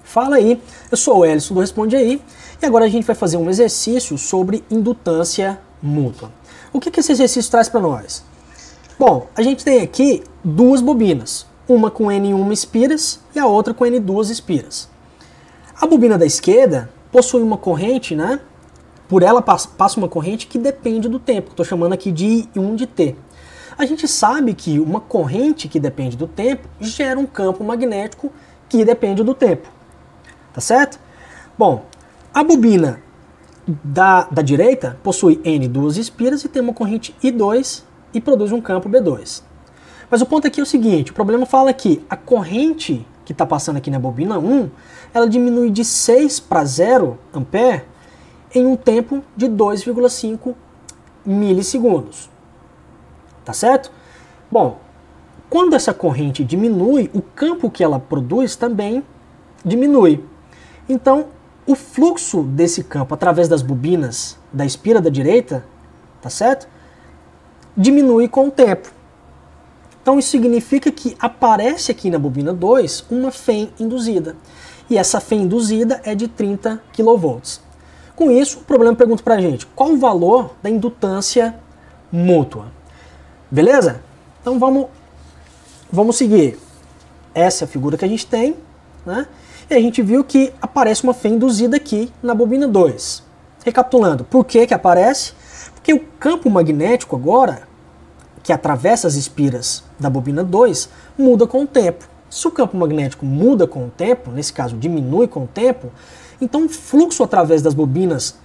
Fala aí, eu sou o Elison do Responde Aí e agora a gente vai fazer um exercício sobre indutância mútua. O que esse exercício traz para nós? Bom, a gente tem aqui duas bobinas, uma com N1 espiras e a outra com N2 espiras. A bobina da esquerda possui uma corrente, né? Por ela passa uma corrente que depende do tempo, que estou chamando aqui de I1 de T. A gente sabe que uma corrente que depende do tempo gera um campo magnético que depende do tempo. Tá certo? Bom, a bobina da direita possui N2 espiras e tem uma corrente I2 e produz um campo B2. Mas o ponto aqui é o seguinte, o problema fala que a corrente que está passando aqui na bobina 1, ela diminui de 6 para 0 ampere em um tempo de 2,5 milissegundos. Tá certo? Bom, quando essa corrente diminui, o campo que ela produz também diminui. Então, o fluxo desse campo através das bobinas da espira da direita, tá certo? Diminui com o tempo. Então, isso significa que aparece aqui na bobina 2 uma FEM induzida. E essa FEM induzida é de 30 kV. Com isso, o problema pergunta pra gente, qual o valor da indutância mútua? Beleza? Então, vamos seguir essa figura que a gente tem, né? E a gente viu que aparece uma FEM induzida aqui na bobina 2. Recapitulando, por que aparece? Porque o campo magnético agora, que atravessa as espiras da bobina 2, muda com o tempo. Se o campo magnético muda com o tempo, nesse caso diminui com o tempo, então o fluxo através das bobinas,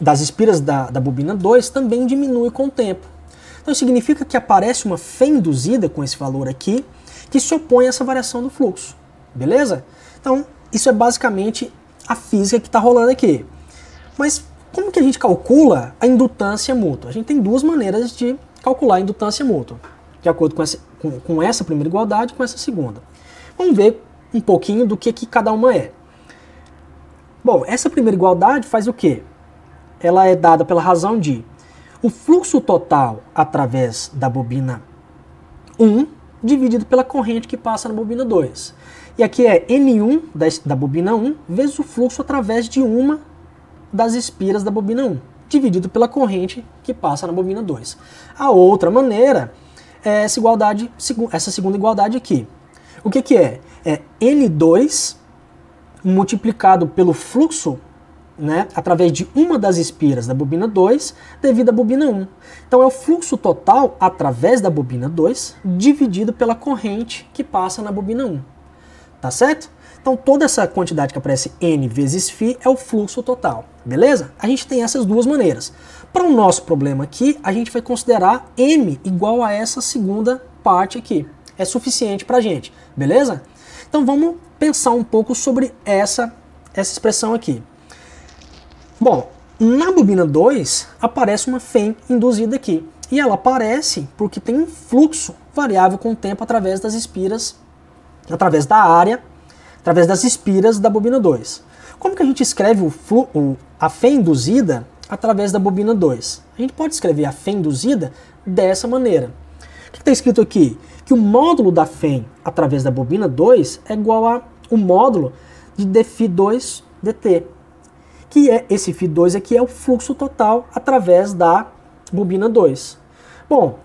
das espiras da bobina 2 também diminui com o tempo. Então significa que aparece uma FEM induzida com esse valor aqui, que se opõe a essa variação do fluxo. Beleza? Então, isso é basicamente a física que está rolando aqui. Mas como que a gente calcula a indutância mútua? A gente tem duas maneiras de calcular a indutância mútua, de acordo com essa primeira igualdade e com essa segunda. Vamos ver um pouquinho do que cada uma é. Bom, essa primeira igualdade faz o quê? Ela é dada pela razão de o fluxo total através da bobina 1 dividido pela corrente que passa na bobina 2. E aqui é N1 da bobina 1 vezes o fluxo através de uma das espiras da bobina 1, dividido pela corrente que passa na bobina 2. A outra maneira é essa segunda igualdade aqui. O que é? É N2 multiplicado pelo fluxo, né, através de uma das espiras da bobina 2 devido à bobina 1. Então é o fluxo total através da bobina 2 dividido pela corrente que passa na bobina 1. Tá certo? Então toda essa quantidade que aparece N vezes φ é o fluxo total. Beleza? A gente tem essas duas maneiras. Para o nosso problema aqui, a gente vai considerar M igual a essa segunda parte aqui. É suficiente para a gente. Beleza? Então vamos pensar um pouco sobre essa expressão aqui. Bom, na bobina 2 aparece uma FEM induzida aqui. E ela aparece porque tem um fluxo variável com o tempo através das espiras, através da área, através das espiras da bobina 2. Como que a gente escreve a FEM induzida através da bobina 2? A gente pode escrever a FEM induzida dessa maneira. O que está escrito aqui? Que o módulo da FEM através da bobina 2 é igual ao módulo de dφ2 dt. Que é esse φ2 aqui é o fluxo total através da bobina 2. Bom,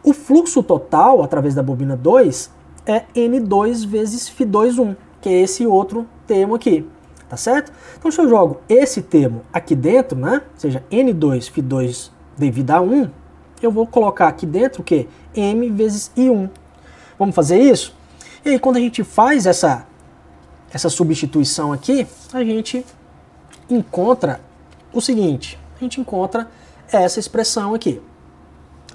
o fluxo total através da bobina 2 é N2 vezes φ2,1, que é esse outro termo aqui, tá certo? Então se eu jogo esse termo aqui dentro, né, ou seja, N2 φ2 devido a 1, eu vou colocar aqui dentro o quê? M vezes I1. Vamos fazer isso? E aí quando a gente faz essa substituição aqui, a gente encontra o seguinte, a gente encontra essa expressão aqui,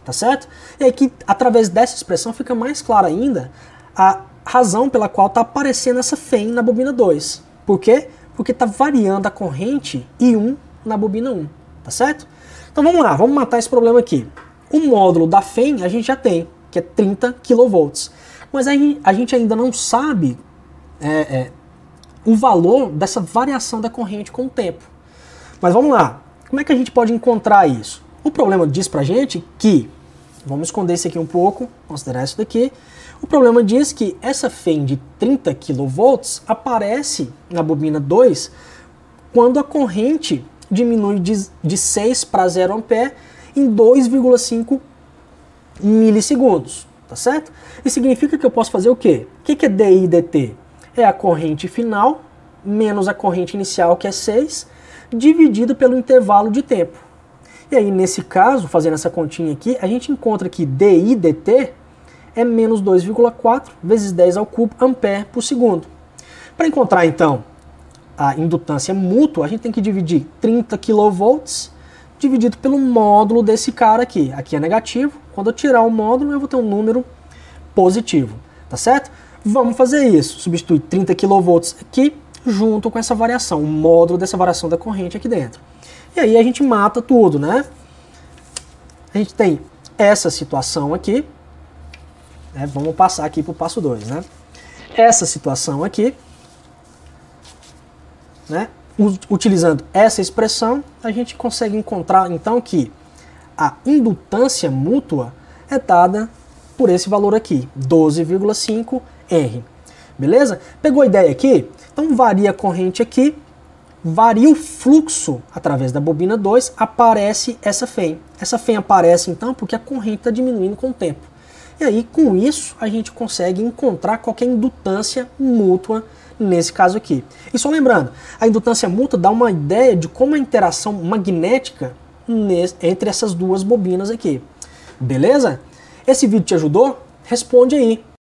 tá certo? E aí que através dessa expressão fica mais clara ainda a razão pela qual está aparecendo essa FEM na bobina 2. Por quê? Porque está variando a corrente I1 na bobina 1, tá certo? Então vamos lá, vamos matar esse problema aqui. O módulo da FEM a gente já tem, que é 30 kV. Mas aí a gente ainda não sabe o valor dessa variação da corrente com o tempo. Mas vamos lá, como é que a gente pode encontrar isso? O problema diz pra gente que Vamos esconder isso aqui um pouco, considerar isso daqui. O problema diz que essa FEM de 30 kV aparece na bobina 2 quando a corrente diminui de 6 para 0 A em 2,5 milissegundos, tá certo? Isso significa que eu posso fazer o quê? O que é DI dt? É a corrente final menos a corrente inicial, que é 6, dividido pelo intervalo de tempo. E aí, nesse caso, fazendo essa continha aqui, a gente encontra que DI dt é menos 2,4 vezes 10 ao cubo ampere por segundo. Para encontrar, então, a indutância mútua, a gente tem que dividir 30 kV dividido pelo módulo desse cara aqui. Aqui é negativo. Quando eu tirar o módulo, eu vou ter um número positivo, tá certo? Vamos fazer isso. Substituir 30 kV aqui junto com essa variação, o módulo dessa variação da corrente aqui dentro. E aí a gente mata tudo, né? A gente tem essa situação aqui, né? Vamos passar aqui para o passo 2, né? Essa situação aqui, né? Utilizando essa expressão, a gente consegue encontrar então que a indutância mútua é dada por esse valor aqui, 12,5 R. Beleza? Pegou a ideia aqui? Então varia a corrente aqui, varia o fluxo através da bobina 2, aparece essa FEM. Essa FEM aparece então porque a corrente está diminuindo com o tempo. E aí com isso a gente consegue encontrar qualquer indutância mútua nesse caso aqui. E só lembrando, a indutância mútua dá uma ideia de como a interação magnética entre essas duas bobinas aqui. Beleza? Esse vídeo te ajudou? Responde aí.